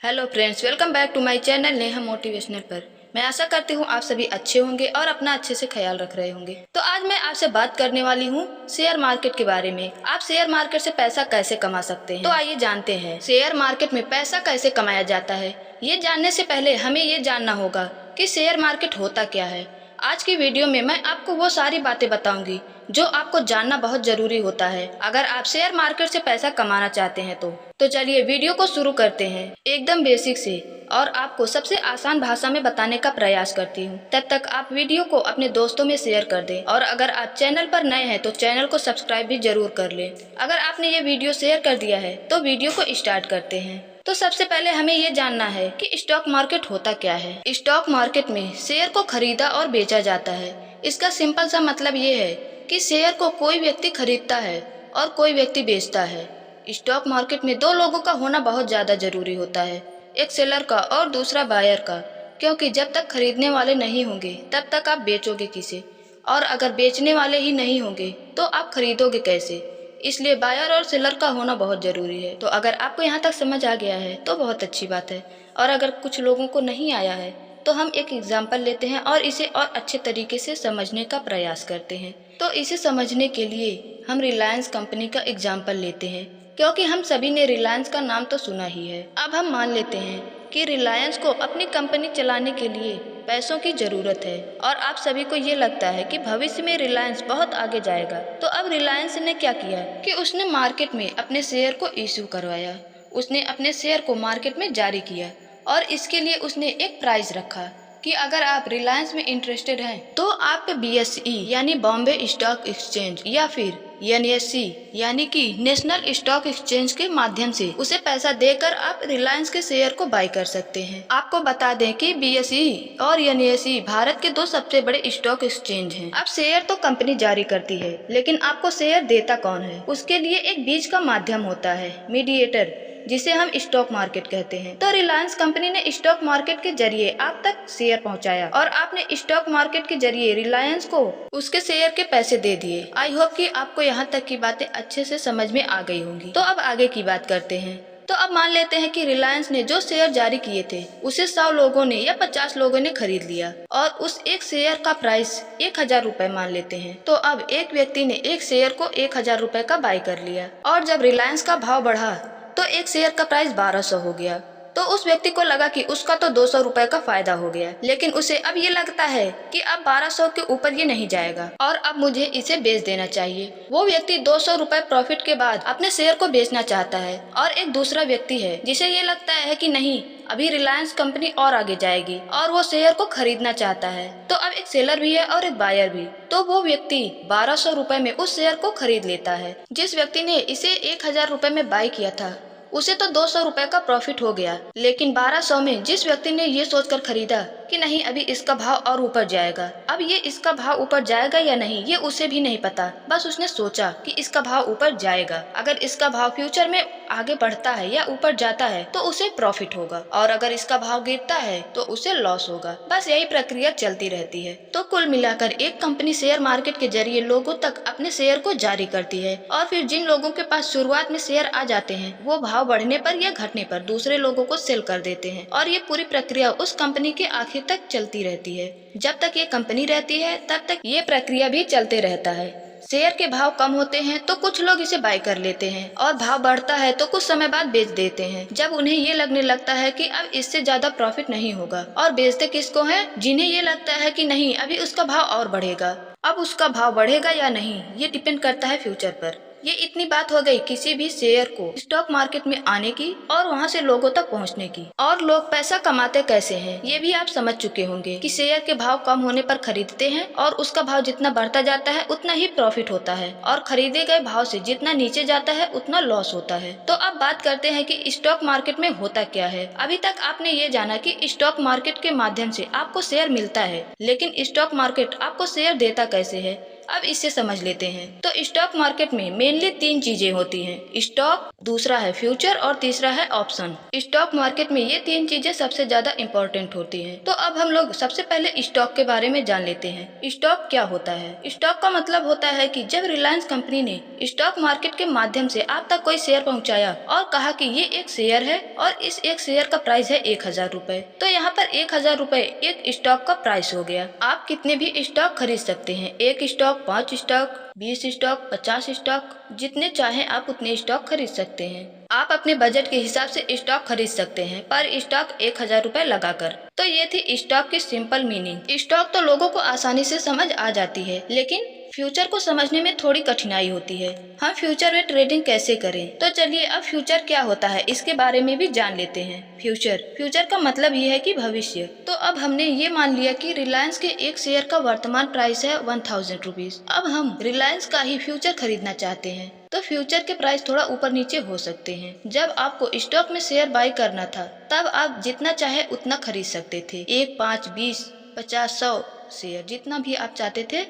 Hello friends, welcome back to my channel Neha motivational पर। मैं आशा करती हूँ आप सभी अच्छे होंगे और अपना अच्छे से ख्याल रख रहे होंगे। तो आज मैं आपसे बात करने वाली हूँ शेयर मार्केट के बारे में। आप शेयर मार्केट से पैसा कैसे कमा सकते हैं, तो आइए जानते हैं शेयर मार्केट में पैसा कैसे कमाया जाता है। ये जानने से पहले हमें ये जानना होगा कि शेयर मार्केट होता क्या है। आज की वीडियो में मैं आपको वो सारी बातें बताऊंगी जो आपको जानना बहुत जरूरी होता है अगर आप शेयर मार्केट से पैसा कमाना चाहते हैं। तो चलिए वीडियो को शुरू करते हैं एकदम बेसिक से और आपको सबसे आसान भाषा में बताने का प्रयास करती हूँ। तब तक आप वीडियो को अपने दोस्तों में शेयर कर दें और अगर आप चैनल पर नए हैं तो चैनल को सब्सक्राइब भी जरूर कर लें। अगर आपने ये वीडियो शेयर कर दिया है तो वीडियो को स्टार्ट करते हैं। तो सबसे पहले हमें ये जानना है कि स्टॉक मार्केट होता क्या है। स्टॉक मार्केट में शेयर को खरीदा और बेचा जाता है। इसका सिंपल सा मतलब ये है कि शेयर को कोई व्यक्ति खरीदता है और कोई व्यक्ति बेचता है। स्टॉक मार्केट में दो लोगों का होना बहुत ज्यादा जरूरी होता है, एक सेलर का और दूसरा बायर का, क्योंकि जब तक खरीदने वाले नहीं होंगे तब तक आप बेचोगे किसे, और अगर बेचने वाले ही नहीं होंगे तो आप खरीदोगे कैसे। इसलिए बायर और सेलर का होना बहुत जरूरी है। तो अगर आपको यहाँ तक समझ आ गया है तो बहुत अच्छी बात है, और अगर कुछ लोगों को नहीं आया है तो हम एक एग्जाम्पल लेते हैं और इसे और अच्छे तरीके से समझने का प्रयास करते हैं। तो इसे समझने के लिए हम रिलायंस कंपनी का एग्जाम्पल लेते हैं, क्योंकि हम सभी ने रिलायंस का नाम तो सुना ही है। अब हम मान लेते हैं कि रिलायंस को अपनी कंपनी चलाने के लिए पैसों की जरूरत है और आप सभी को ये लगता है कि भविष्य में रिलायंस बहुत आगे जाएगा। तो अब रिलायंस ने क्या किया कि उसने मार्केट में अपने शेयर को इश्यू करवाया। उसने अपने शेयर को मार्केट में जारी किया और इसके लिए उसने एक प्राइस रखा कि अगर आप रिलायंस में इंटरेस्टेड हैं तो आप BSE यानी बॉम्बे स्टॉक एक्सचेंज या फिर NSE यानी कि नेशनल स्टॉक एक्सचेंज के माध्यम से उसे पैसा देकर आप रिलायंस के शेयर को बाय कर सकते हैं। आपको बता दें कि BSE और NSE भारत के दो सबसे बड़े स्टॉक एक्सचेंज हैं। अब शेयर तो कंपनी जारी करती है, लेकिन आपको शेयर देता कौन है? उसके लिए एक बीच का माध्यम होता है, मीडिएटर, जिसे हम स्टॉक मार्केट कहते हैं। तो रिलायंस कंपनी ने स्टॉक मार्केट के जरिए आप तक शेयर पहुंचाया और आपने स्टॉक मार्केट के जरिए रिलायंस को उसके शेयर के पैसे दे दिए। आई होप कि आपको यहाँ तक की बातें अच्छे से समझ में आ गई होंगी। तो अब आगे की बात करते हैं। तो अब मान लेते हैं कि रिलायंस ने जो शेयर जारी किए थे उसे 100 लोगों ने या 50 लोगों ने खरीद लिया और उस एक शेयर का प्राइस 1000 रुपए मान लेते हैं। तो अब एक व्यक्ति ने एक शेयर को 1000 रुपए का बाय कर लिया और जब रिलायंस का भाव बढ़ा तो एक शेयर का प्राइस 1200 हो गया। तो उस व्यक्ति को लगा कि उसका तो 200 रुपए का फायदा हो गया, लेकिन उसे अब ये लगता है कि अब 1200 के ऊपर ये नहीं जाएगा और अब मुझे इसे बेच देना चाहिए। वो व्यक्ति 200 रुपए प्रॉफिट के बाद अपने शेयर को बेचना चाहता है और एक दूसरा व्यक्ति है जिसे ये लगता है कि नहीं, अभी रिलायंस कंपनी और आगे जाएगी और वो शेयर को खरीदना चाहता है। तो अब एक सेलर भी है और एक बायर भी। तो वो व्यक्ति 1200 रुपए में उस शेयर को खरीद लेता है। जिस व्यक्ति ने इसे 1000 रुपए में बाय किया था उसे तो 200 रुपए का प्रॉफिट हो गया, लेकिन 1200 में जिस व्यक्ति ने ये सोचकर खरीदा कि नहीं, अभी इसका भाव और ऊपर जाएगा, अब ये इसका भाव ऊपर जाएगा या नहीं ये उसे भी नहीं पता, बस उसने सोचा कि इसका भाव ऊपर जाएगा। अगर इसका भाव फ्यूचर में आगे बढ़ता है या ऊपर जाता है तो उसे प्रॉफिट होगा और अगर इसका भाव गिरता है तो उसे लॉस होगा। बस यही प्रक्रिया चलती रहती है। तो कुल मिलाकर एक कंपनी शेयर मार्केट के जरिए लोगों तक अपने शेयर को जारी करती है और फिर जिन लोगों के पास शुरुआत में शेयर आ जाते हैं वो भाव बढ़ने पर या घटने पर दूसरे लोगों को सेल कर देते हैं और ये पूरी प्रक्रिया उस कंपनी के आखिर तक चलती रहती है। जब तक ये कंपनी रहती है तब तक ये प्रक्रिया भी चलते रहता है। शेयर के भाव कम होते हैं तो कुछ लोग इसे बाय कर लेते हैं और भाव बढ़ता है तो कुछ समय बाद बेच देते हैं जब उन्हें ये लगने लगता है कि अब इससे ज्यादा प्रॉफिट नहीं होगा। और बेचते किसको हैं? जिन्हें ये लगता है कि नहीं, अभी उसका भाव और बढ़ेगा। अब उसका भाव बढ़ेगा या नहीं ये डिपेंड करता है फ्यूचर पर। ये इतनी बात हो गई किसी भी शेयर को स्टॉक मार्केट में आने की और वहाँ से लोगों तक पहुँचने की। और लोग पैसा कमाते कैसे हैं ये भी आप समझ चुके होंगे कि शेयर के भाव कम होने पर खरीदते हैं और उसका भाव जितना बढ़ता जाता है उतना ही प्रॉफिट होता है और खरीदे गए भाव से जितना नीचे जाता है उतना लॉस होता है। तो अब बात करते हैं कि स्टॉक मार्केट में होता क्या है। अभी तक आपने ये जाना कि स्टॉक मार्केट के माध्यम से आपको शेयर मिलता है, लेकिन स्टॉक मार्केट आपको शेयर देता कैसे है। अब इसे समझ लेते हैं। तो स्टॉक मार्केट में मेनली 3 चीजें होती हैं, स्टॉक, दूसरा है फ्यूचर और तीसरा है ऑप्शन। स्टॉक मार्केट में ये 3 चीजें सबसे ज्यादा इम्पोर्टेंट होती हैं। तो अब हम लोग सबसे पहले स्टॉक के बारे में जान लेते हैं। स्टॉक क्या होता है? स्टॉक का मतलब होता है कि जब रिलायंस कंपनी ने स्टॉक मार्केट के माध्यम से आप तक कोई शेयर पहुंचाया और कहा कि ये एक शेयर है और इस एक शेयर का प्राइस है 1000 रुपए, तो यहाँ पर 1000 रुपए एक स्टॉक का प्राइस हो गया। आप कितने भी स्टॉक खरीद सकते हैं, 1 स्टॉक, 5 स्टॉक, 20 स्टॉक, 50 स्टॉक, जितने चाहे आप उतने स्टॉक खरीद सकते हैं। आप अपने बजट के हिसाब से स्टॉक खरीद सकते हैं, पर स्टॉक 1000 रुपए लगाकर। तो ये थी स्टॉक की सिंपल मीनिंग। स्टॉक तो लोगों को आसानी से समझ आ जाती है, लेकिन फ्यूचर को समझने में थोड़ी कठिनाई होती है। हम फ्यूचर में ट्रेडिंग कैसे करें? तो चलिए अब फ्यूचर क्या होता है इसके बारे में भी जान लेते हैं। फ्यूचर का मतलब ये है कि भविष्य। तो अब हमने ये मान लिया कि रिलायंस के एक शेयर का वर्तमान प्राइस है 1000 रुपीज। अब हम रिलायंस का ही फ्यूचर खरीदना चाहते हैं, तो फ्यूचर के प्राइस थोड़ा ऊपर नीचे हो सकते हैं। जब आपको स्टॉक में शेयर बाय करना था तब आप जितना चाहे उतना खरीद सकते थे, 1, 5, 20, 50, 100 शेयर, जितना भी आप चाहते थे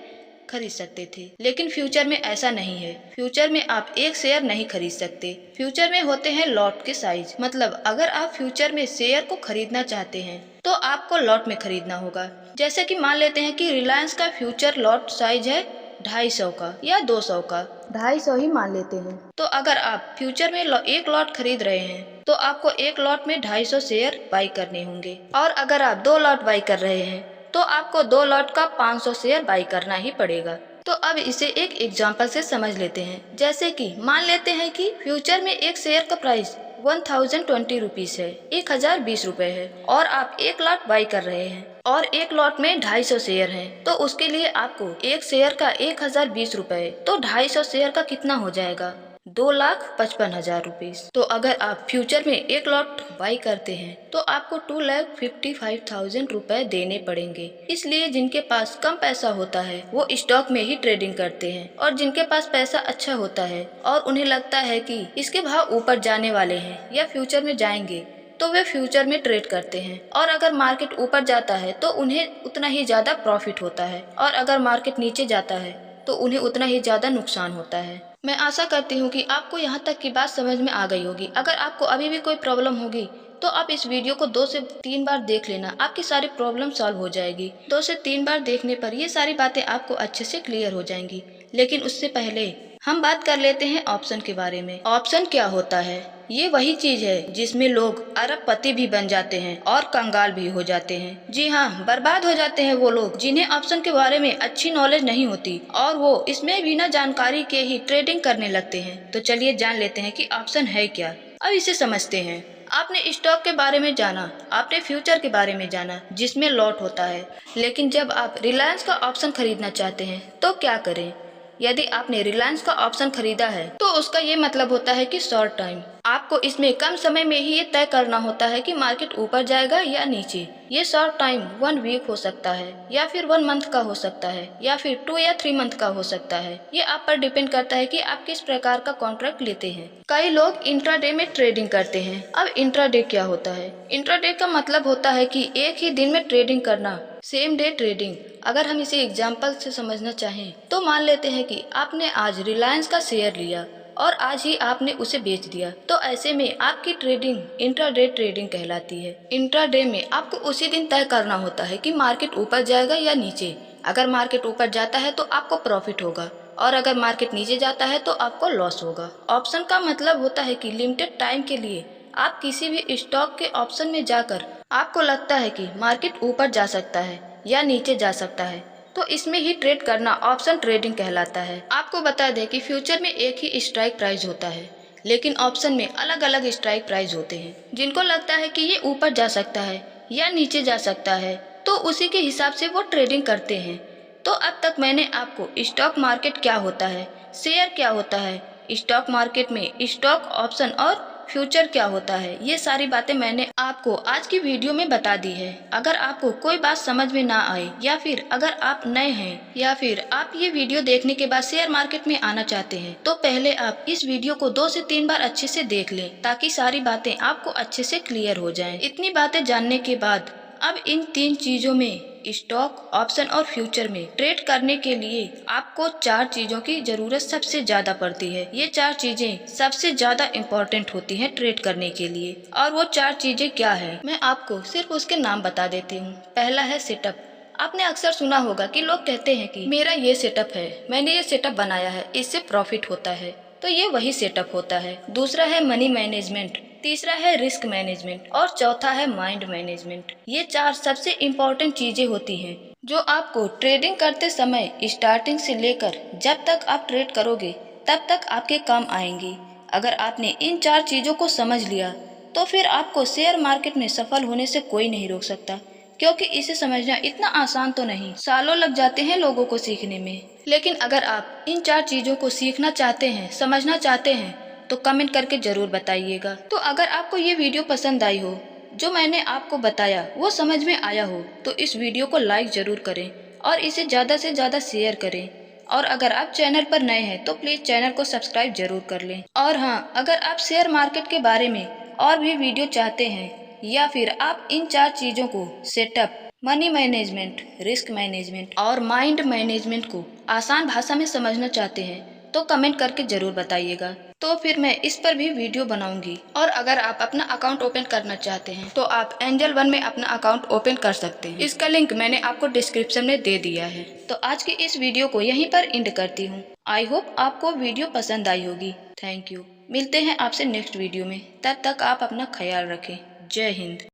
खरीद सकते थे। लेकिन फ्यूचर में ऐसा नहीं है। फ्यूचर में आप एक शेयर नहीं खरीद सकते। फ्यूचर में होते हैं लॉट के साइज। मतलब अगर आप फ्यूचर में शेयर को खरीदना चाहते हैं तो आपको लॉट में खरीदना होगा। जैसे कि मान लेते हैं कि रिलायंस का फ्यूचर लॉट साइज है 250 का या 200 का, 250 ही मान लेते हैं। तो अगर आप फ्यूचर में एक लॉट खरीद रहे हैं तो आपको एक लॉट में 250 शेयर बाई करने होंगे, और अगर आप 2 लॉट बाई कर रहे हैं तो आपको 2 लॉट का 500 शेयर बाई करना ही पड़ेगा। तो अब इसे एक एग्जांपल से समझ लेते हैं। जैसे कि मान लेते हैं कि फ्यूचर में एक शेयर का प्राइस 1020 रुपीज है, 1020 रुपए है, और आप एक लॉट बाई कर रहे हैं और एक लॉट में 250 शेयर हैं, तो उसके लिए आपको एक शेयर का 1020 रुपए, तो 250 शेयर का कितना हो जाएगा? 2,55,000 रुपीज। तो अगर आप फ्यूचर में एक लॉट बाई करते हैं तो आपको 2,55,000 रुपए देने पड़ेंगे। इसलिए जिनके पास कम पैसा होता है वो स्टॉक में ही ट्रेडिंग करते हैं, और जिनके पास पैसा अच्छा होता है और उन्हें लगता है कि इसके भाव ऊपर जाने वाले हैं या फ्यूचर में जाएंगे, तो वे फ्यूचर में ट्रेड करते हैं। और अगर मार्केट ऊपर जाता है तो उन्हें उतना ही ज्यादा प्रॉफिट होता है, और अगर मार्केट नीचे जाता है तो उन्हें उतना ही ज्यादा नुकसान होता है। मैं आशा करती हूँ कि आपको यहाँ तक की बात समझ में आ गई होगी। अगर आपको अभी भी कोई प्रॉब्लम होगी तो आप इस वीडियो को 2 से 3 बार देख लेना, आपकी सारी प्रॉब्लम सॉल्व हो जाएगी। 2 से 3 बार देखने पर ये सारी बातें आपको अच्छे से क्लियर हो जाएंगी। लेकिन उससे पहले हम बात कर लेते हैं ऑप्शन के बारे में। ऑप्शन क्या होता है? ये वही चीज है जिसमें लोग अरबपति भी बन जाते हैं और कंगाल भी हो जाते हैं। जी हाँ, बर्बाद हो जाते हैं वो लोग जिन्हें ऑप्शन के बारे में अच्छी नॉलेज नहीं होती और वो इसमें बिना जानकारी के ही ट्रेडिंग करने लगते हैं। तो चलिए जान लेते हैं कि ऑप्शन है क्या। अब इसे समझते हैं। आपने स्टॉक के बारे में जाना, आपने फ्यूचर के बारे में जाना जिसमें लॉट होता है, लेकिन जब आप रिलायंस का ऑप्शन खरीदना चाहते हैं तो क्या करें? यदि आपने रिलायंस का ऑप्शन खरीदा है तो उसका ये मतलब होता है कि शॉर्ट टाइम। आपको इसमें कम समय में ही ये तय करना होता है कि मार्केट ऊपर जाएगा या नीचे। ये शॉर्ट टाइम 1 वीक हो सकता है, या फिर 1 मंथ का हो सकता है, या फिर 2 या 3 मंथ का हो सकता है। ये आप पर डिपेंड करता है कि आप किस प्रकार का कॉन्ट्रैक्ट लेते हैं। कई लोग इंट्राडे में ट्रेडिंग करते हैं। अब इंट्राडे क्या होता है? इंट्राडे का मतलब होता है कि एक ही दिन में ट्रेडिंग करना, सेम डे ट्रेडिंग। अगर हम इसे एग्जाम्पल से समझना चाहें तो मान लेते हैं कि आपने आज रिलायंस का शेयर लिया और आज ही आपने उसे बेच दिया, तो ऐसे में आपकी ट्रेडिंग इंट्राडे ट्रेडिंग कहलाती है। इंट्राडे में आपको उसी दिन तय करना होता है कि मार्केट ऊपर जाएगा या नीचे। अगर मार्केट ऊपर जाता है तो आपको प्रॉफिट होगा, और अगर मार्केट नीचे जाता है तो आपको लॉस होगा। ऑप्शन का मतलब होता है कि लिमिटेड टाइम के लिए आप किसी भी स्टॉक के ऑप्शन में जाकर आपको लगता है कि मार्केट ऊपर जा सकता है या नीचे जा सकता है, तो इसमें ही ट्रेड करना ऑप्शन ट्रेडिंग कहलाता है। आपको बता दें कि फ्यूचर में एक ही स्ट्राइक प्राइस होता है, लेकिन ऑप्शन में अलग अलग स्ट्राइक प्राइस होते हैं। जिनको लगता है कि ये ऊपर जा सकता है या नीचे जा सकता है तो उसी के हिसाब से वो ट्रेडिंग करते हैं। तो अब तक मैंने आपको स्टॉक मार्केट क्या होता है, शेयर क्या होता है, स्टॉक मार्केट में स्टॉक, ऑप्शन और फ्यूचर क्या होता है, ये सारी बातें मैंने आपको आज की वीडियो में बता दी है। अगर आपको कोई बात समझ में ना आए, या फिर अगर आप नए हैं, या फिर आप ये वीडियो देखने के बाद शेयर मार्केट में आना चाहते हैं, तो पहले आप इस वीडियो को 2 से 3 बार अच्छे से देख लें, ताकि सारी बातें आपको अच्छे से क्लियर हो जाएं। इतनी बातें जानने के बाद अब इन 3 चीजों में स्टॉक, ऑप्शन और फ्यूचर में ट्रेड करने के लिए आपको 4 चीजों की जरूरत सबसे ज्यादा पड़ती है। ये 4 चीजें सबसे ज्यादा इम्पोर्टेंट होती हैं ट्रेड करने के लिए। और वो 4 चीजें क्या है, मैं आपको सिर्फ उसके नाम बता देती हूँ। पहला है सेटअप। आपने अक्सर सुना होगा कि लोग कहते हैं कि मेरा ये सेटअप है, मैंने ये सेटअप बनाया है, इससे प्रॉफिट होता है। तो ये वही सेटअप होता है। दूसरा है मनी मैनेजमेंट, तीसरा है रिस्क मैनेजमेंट और चौथा है माइंड मैनेजमेंट। ये 4 सबसे इम्पोर्टेंट चीजें होती हैं जो आपको ट्रेडिंग करते समय स्टार्टिंग से लेकर जब तक आप ट्रेड करोगे तब तक आपके काम आएंगी। अगर आपने इन 4 चीजों को समझ लिया तो फिर आपको शेयर मार्केट में सफल होने से कोई नहीं रोक सकता, क्योंकि इसे समझना इतना आसान तो नहीं, सालों लग जाते हैं लोगों को सीखने में। लेकिन अगर आप इन 4 चीजों को सीखना चाहते हैं, समझना चाहते हैं तो कमेंट करके जरूर बताइएगा। तो अगर आपको ये वीडियो पसंद आई हो, जो मैंने आपको बताया वो समझ में आया हो, तो इस वीडियो को लाइक जरूर करें और इसे ज्यादा से ज्यादा शेयर करें। और अगर आप चैनल पर नए हैं तो प्लीज चैनल को सब्सक्राइब जरूर कर लें। और हाँ, अगर आप शेयर मार्केट के बारे में और भी वीडियो चाहते हैं या फिर आप इन 4 चीजों को setup, money management, risk management और माइंड मैनेजमेंट को आसान भाषा में समझना चाहते हैं तो कमेंट करके जरूर बताइएगा। तो फिर मैं इस पर भी वीडियो बनाऊंगी। और अगर आप अपना अकाउंट ओपन करना चाहते हैं तो आप एंजल वन में अपना अकाउंट ओपन कर सकते हैं। इसका लिंक मैंने आपको डिस्क्रिप्शन में दे दिया है। तो आज की इस वीडियो को यहीं पर एंड करती हूँ। आई होप आपको वीडियो पसंद आई होगी। Thank you. मिलते हैं आपसे नेक्स्ट वीडियो में, तब तक आप अपना ख्याल रखें। जय हिंद।